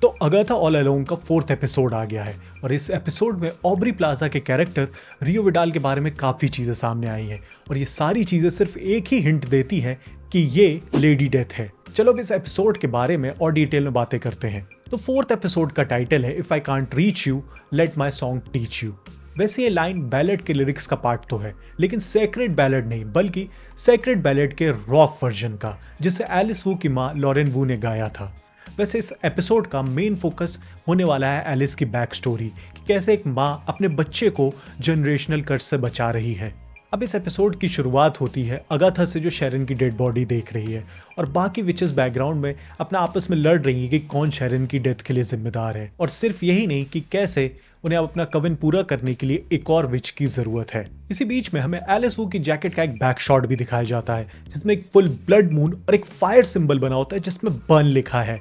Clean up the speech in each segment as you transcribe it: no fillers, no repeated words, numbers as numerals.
तो Agatha all alone का 4th episode आ गया है और इस एपिसोड में ऑब्री प्लाजा के कैरेक्टर रियो विडाल के बारे में काफ़ी चीज़ें सामने आई हैं और ये सारी चीज़ें सिर्फ एक ही हिंट देती हैं कि ये लेडी डेथ है। चलो अब इस एपिसोड के बारे में और डिटेल में बातें करते हैं। तो 4th एपिसोड का टाइटल है if I can't reach you let my song teach you. वैसे ये लाइन बैलेड के लिरिक्स का पार्ट तो है, लेकिन सेक्रेड बैलेड नहीं बल्कि सेक्रेड बैलेड के रॉक वर्जन का, जिसे एलिस वू की माँ लॉरेन वू ने गाया था। वैसे इस एपिसोड का मेन फोकस होने वाला है एलिस की बैक स्टोरी कि कैसे एक माँ अपने बच्चे को जनरेशनल कर्ज से बचा रही है। अब इस एपिसोड की शुरुआत होती है अगाथा से जो शेरन की डेड बॉडी देख रही है और बाकी विचेस बैकग्राउंड में अपना आपस में लड़ रही है कि कौन शेरन की डेथ के लिए जिम्मेदार है। और सिर्फ यही नहीं कि कैसे उन्हें अब अपना कवन पूरा करने के लिए एक और विच की जरूरत है। इसी बीच में हमें एलिस वू की जैकेट का एक बैक शॉट भी दिखाया जाता है जिसमें एक फुल ब्लड मून और एक फायर सिंबल बना होता है जिसमें बर्न लिखा है।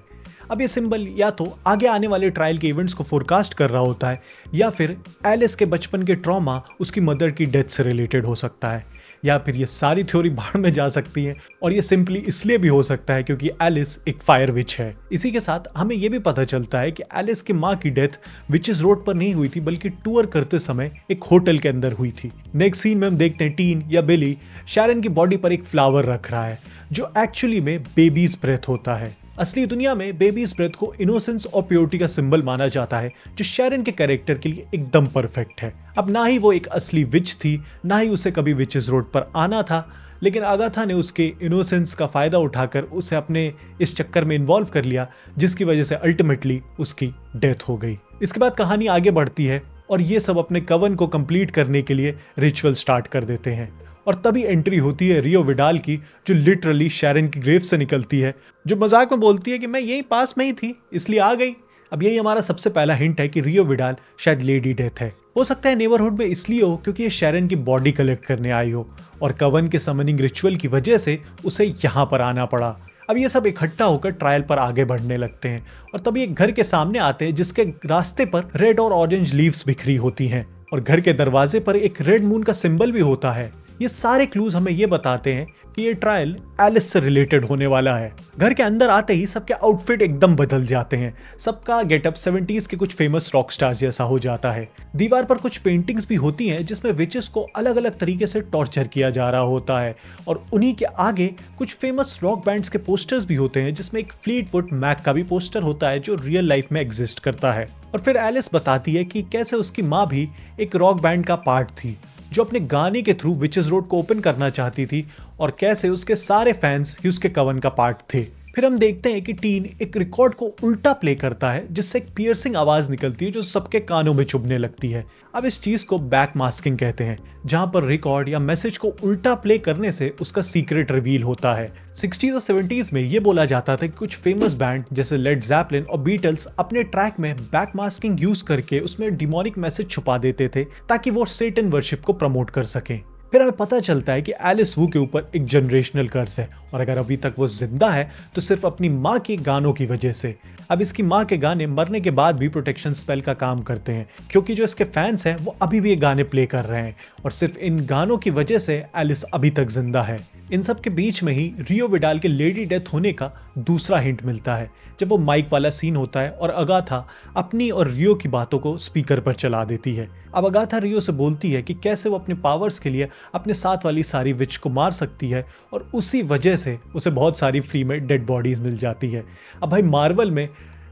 अब ये सिंबल या तो आगे आने वाले ट्रायल के इवेंट्स को फोरकास्ट कर रहा होता है या फिर एलिस के बचपन के ट्रॉमा उसकी मदर की डेथ से रिलेटेड हो सकता है, या फिर ये सारी थ्योरी बाहर में जा सकती है और ये सिंपली इसलिए भी हो सकता है क्योंकि एलिस एक फायर विच है। इसी के साथ हमें ये भी पता चलता है कि एलिस की माँ की डेथ विचेस रोड पर नहीं हुई थी बल्कि टूर करते समय एक होटल के अंदर हुई थी। नेक्स्ट सीन में हम देखते हैं टीन या बिली शेरन की बॉडी पर एक फ्लावर रख रहा है जो एक्चुअली में बेबीज ब्रेथ होता है। असली दुनिया में बेबीज ब्रेथ को इनोसेंस और प्योरिटी का सिंबल माना जाता है जो शेरन के कैरेक्टर के लिए एकदम परफेक्ट है। अब ना ही वो एक असली विच थी, ना ही उसे कभी विचेस रोड पर आना था, लेकिन अगाथा ने उसके इनोसेंस का फायदा उठाकर उसे अपने इस चक्कर में इन्वॉल्व कर लिया जिसकी वजह से अल्टीमेटली उसकी डेथ हो गई। इसके बाद कहानी आगे बढ़ती है और ये सब अपने कवन को कंप्लीट करने के लिए रिचुअल स्टार्ट कर देते हैं और तभी एंट्री होती है रियो विडाल की जो लिटरली शेरन की ग्रेव से निकलती है, जो मजाक में बोलती है कि मैं यही पास में ही थी इसलिए आ गई। अब यही हमारा सबसे पहला हिंट है कि रियो विडाल शायद लेडी डेथ है। हो सकता है नेबरहुड में इसलिए हो क्योंकि ये शेरन की बॉडी कलेक्ट करने आई हो और कवन के समनिंग रिचुअल की वजह से उसे यहाँ पर आना पड़ा। अब ये सब इकट्ठा होकर ट्रायल पर आगे बढ़ने लगते हैं और तभी एक घर के सामने आते हैं जिसके रास्ते पर रेड और ऑरेंज लीव्स बिखरी होती हैं और घर के दरवाजे पर एक रेड मून का सिंबल भी होता है। ये सारे क्लूज हमें ये बताते हैं कि ये ट्रायल एलिस से रिलेटेड होने वाला है। घर के अंदर आते ही सबके आउटफिट एकदम बदल जाते हैं, सबका गेटअप 70s के कुछ फेमस रॉक स्टार जैसा हो जाता है। दीवार पर कुछ पेंटिंग्स भी होती हैं जिसमें विचेस को अलग अलग तरीके से टॉर्चर किया जा रहा होता है और उन्हीं के आगे कुछ फेमस रॉक बैंड्स के पोस्टर्स भी होते हैं जिसमें एक फ्लीटवुड मैक का भी पोस्टर होता है जो रियल लाइफ में एग्जिस्ट करता है। और फिर एलिस बताती है कि कैसे उसकी माँ भी एक रॉक बैंड का पार्ट थी जो अपने गाने के थ्रू विचेस रोड को ओपन करना चाहती थी और कैसे उसके सारे फैंस ही उसके कवन का पार्ट थे। फिर हम देखते हैं कि टीन एक रिकॉर्ड को उल्टा प्ले करता है जिससे एक पियर्सिंग आवाज निकलती है जो सबके कानों में चुभने लगती है। अब इस चीज को बैक मास्किंग कहते हैं जहां पर रिकॉर्ड या मैसेज को उल्टा प्ले करने से उसका सीक्रेट रिवील होता है। 60s और 70s में ये बोला जाता था कि कुछ फेमस बैंड जैसे लेड ज़ैपलिन और बीटल्स अपने ट्रैक में बैक मास्किंग यूज करके उसमें डिमोनिक मैसेज छुपा देते थे ताकि वो सेटन वर्शिप को प्रमोट कर सकें। फिर हमें पता चलता है कि एलिस वू के ऊपर एक जनरेशनल कर्ज है और अगर अभी तक वो जिंदा है तो सिर्फ अपनी माँ के गानों की वजह से। अब इसकी माँ के गाने मरने के बाद भी प्रोटेक्शन स्पेल का काम करते हैं क्योंकि जो इसके फैंस हैं वो अभी भी ये गाने प्ले कर रहे हैं और सिर्फ इन गानों की वजह से एलिस अभी तक जिंदा है। इन सब के बीच में ही रियो विडाल के लेडी डेथ होने का दूसरा हिंट मिलता है जब वो माइक वाला सीन होता है और अगाथा अपनी और रियो की बातों को स्पीकर पर चला देती है। अब अगाथा रियो से बोलती है कि कैसे वो अपने पावर्स के लिए अपने साथ वाली सारी विच को मार सकती है और उसी वजह से उसे बहुत सारी फ्री में डेड बॉडीज मिल जाती है। अब भाई मार्वल में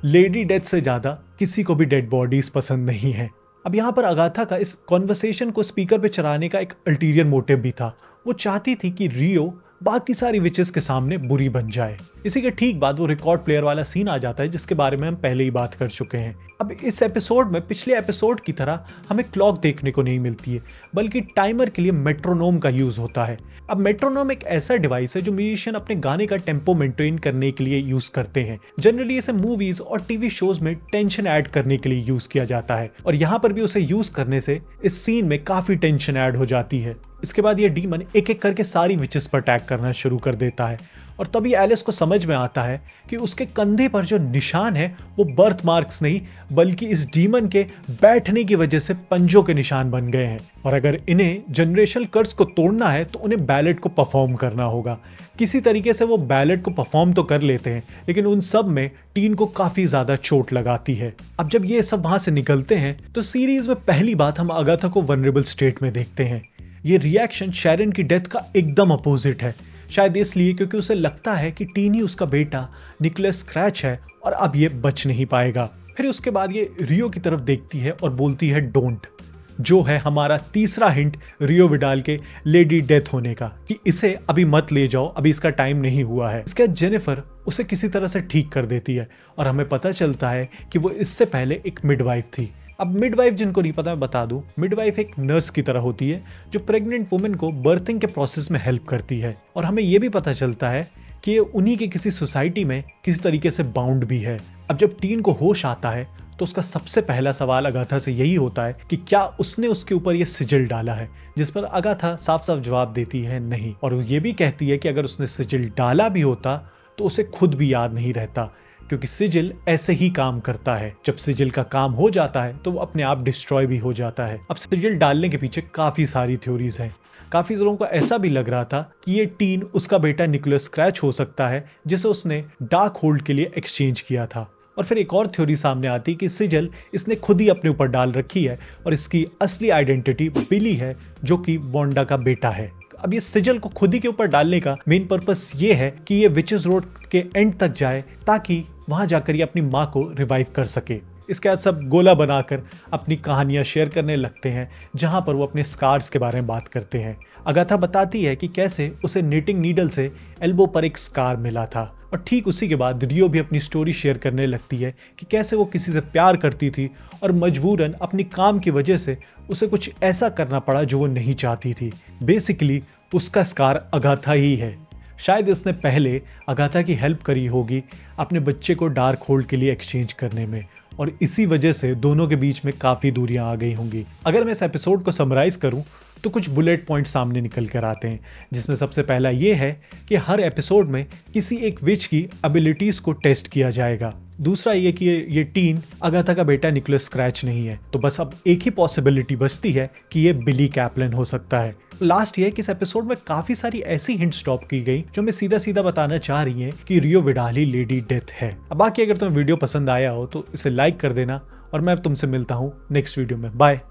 लेडी डेथ से ज़्यादा किसी को भी डेड बॉडीज पसंद नहीं है। अब यहाँ पर अगाथा का इस कॉन्वर्सेशन को स्पीकर पे चलाने का एक अल्टीरियर मोटिव भी था। वो चाहती थी कि रियो बाकी सारी विचेस के सामने बुरी बन जाए। इसी के ठीक बाद वो रिकॉर्ड प्लेयर वाला सीन आ जाता है जिसके बारे में हम पहले ही बात कर चुके हैं। अब इस एपिसोड में पिछले एपिसोड की तरह हमें क्लॉक देखने को नहीं मिलती है बल्कि टाइमर के लिए मेट्रोनोम का यूज होता है। अब मेट्रोनोम एक ऐसा डिवाइस है जो म्यूजिशियन अपने गाने का टेम्पो मेंटेन करने के लिए यूज करते हैं। जनरली इसे मूवीज और टीवी शोज में टेंशन ऐड करने के लिए यूज किया जाता है और यहाँ पर भी उसे यूज करने से इस सीन में काफी टेंशन ऐड हो जाती है। इसके बाद ये डीमन एक एक करके सारी विचेस पर अटैक करना शुरू कर देता है और तभी एलिस को समझ में आता है कि उसके कंधे पर जो निशान है वो बर्थ मार्क्स नहीं बल्कि इस डीमन के बैठने की वजह से पंजों के निशान बन गए हैं। और अगर इन्हें जनरेशनल कर्स को तोड़ना है तो उन्हें बैलेट को परफॉर्म करना होगा। किसी तरीके से वो बैलेट को परफॉर्म तो कर लेते हैं, लेकिन उन सब में टीन को काफी ज्यादा चोट लगाती है। अब जब ये सब वहां से निकलते हैं तो सीरीज में पहली बात हम अगाथा को वनरेबल स्टेट में देखते हैं। ये रिएक्शन शैरन की डेथ का एकदम अपोजिट है, शायद इसलिए क्योंकि उसे लगता है कि टीन ही उसका बेटा निकोलस स्क्रैच है और अब ये बच नहीं पाएगा। फिर उसके बाद ये रियो की तरफ देखती है और बोलती है डोंट, जो है हमारा तीसरा हिंट रियो विडाल के लेडी डेथ होने का, कि इसे अभी मत ले जाओ, अभी इसका टाइम नहीं हुआ है। इसके बाद जेनिफर उसे किसी तरह से ठीक कर देती है और हमें पता चलता है कि वो इससे पहले एक मिडवाइफ थी। अब मिडवाइफ जिनको नहीं पता मैं बता दूं, मिडवाइफ एक नर्स की तरह होती है जो प्रेग्नेंट वुमेन को बर्थिंग के प्रोसेस में हेल्प करती है। और हमें यह भी पता चलता है कि ये उन्हीं के किसी सोसाइटी में किसी तरीके से बाउंड भी है। अब जब टीन को होश आता है तो उसका सबसे पहला सवाल अगाथा से यही होता है कि क्या उसने उसके ऊपर ये सिजिल डाला है, जिस पर अगाथा साफ साफ जवाब देती है नहीं। और वो ये भी कहती है कि अगर उसने सिजिल डाला भी होता तो उसे खुद भी याद नहीं रहता, क्योंकि सिजिल ऐसे ही काम करता है। जब सिजिल का काम हो जाता है तो वो अपने आप डिस्ट्रॉय भी हो जाता है। अब सिजिल डालने के पीछे काफी सारी थ्योरीज हैं। काफी लोगों को ऐसा भी लग रहा था कि ये टीन उसका बेटा निकोलस स्क्रैच हो सकता है, जिसे उसने डार्क होल्ड के लिए एक्सचेंज किया था। और फिर एक और थ्योरी सामने आती कि सिजिल इसने खुद ही अपने ऊपर डाल रखी है और इसकी असली आइडेंटिटी बिली है, जो कि वांडा का बेटा है। अब ये सिजिल को खुद ही के ऊपर डालने का मेन पर्पस ये है कि ये विचेस रोड के एंड तक जाए ताकि वहां जाकर ये अपनी माँ को रिवाइव कर सके। इसके बाद सब गोला बनाकर अपनी कहानियां शेयर करने लगते हैं, जहां पर वो अपने स्कार्स के बारे में बात करते हैं। अगाथा बताती है कि कैसे उसे निटिंग नीडल से एल्बो पर एक स्कार मिला था। और ठीक उसी के बाद रियो भी अपनी स्टोरी शेयर करने लगती है कि कैसे वो किसी से प्यार करती थी और मजबूरन अपनी काम की वजह से उसे कुछ ऐसा करना पड़ा जो वो नहीं चाहती थी। बेसिकली उसका स्कार अगाथा ही है। शायद इसने पहले अगाथा की हेल्प करी होगी अपने बच्चे को डार्क होल्ड के लिए एक्सचेंज करने में, और इसी वजह से दोनों के बीच में काफ़ी दूरियां आ गई होंगी। अगर मैं इस एपिसोड को समराइज करूं तो कुछ बुलेट पॉइंट सामने निकल कर आते हैं, जिसमें सबसे पहला ये है कि हर एपिसोड में किसी एक विच की एबिलिटीज़ को टेस्ट किया जाएगा। दूसरा ये कि ये टीन अगाथा का बेटा निकोलस स्क्रैच नहीं है, तो बस अब एक ही पॉसिबिलिटी बचती है कि ये बिली कैप्लन हो सकता है। लास्ट ये कि इस एपिसोड में काफी सारी ऐसी हिंट्स ड्रॉप की गई जो हमें सीधा सीधा बताना चाह रही हैं कि रियो विडाल ही लेडी डेथ है। अब बाकी अगर तुम्हें वीडियो पसंद आया हो तो इसे लाइक कर देना और मैं तुमसे मिलता हूँ नेक्स्ट वीडियो में। बाय।